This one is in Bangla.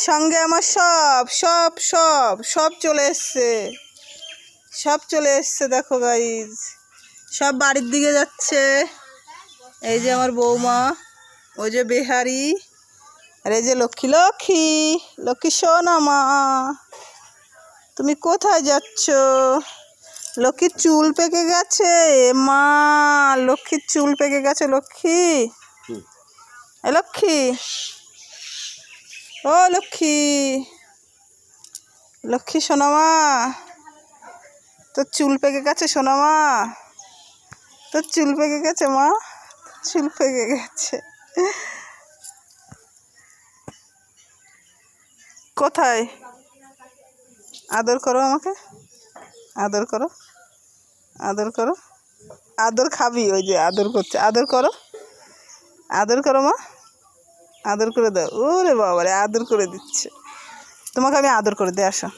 সঙ্গে আমার সব সব সব সব চলে এসছে, সব চলে এসছে। দেখো গাইজ, সব বাড়ির দিকে যাচ্ছে। এই যে আমার বৌমা, ওই যে বেহারি, আর এই যে লক্ষ্মী লক্ষ্মী লক্ষ্মী সোনা মা, তুমি কোথায় যাচ্ছ? লক্ষ্মীর চুল পেকে গেছে মা, লক্ষ্মীর চুল পেকে গেছে। লক্ষ্মী, এ লক্ষ্মী, ও লক্ষ্মী, লক্ষ্মী সোনা মা, তোর চুল পেকে গেছে সোনা মা, তোর চুল পেকে গেছে মা, চুল পেকে গেছে। কোথায়? আদর করো আমাকে, আদর করো, আদর করো। আদর খাবি? ওই যে আদর করছে, আদর করো, আদর করো মা, আদর করে দাও। ওরে বাবারে, আদর করে দিচ্ছে। তোমাকে আমি আদর করে দিয়ে আসো।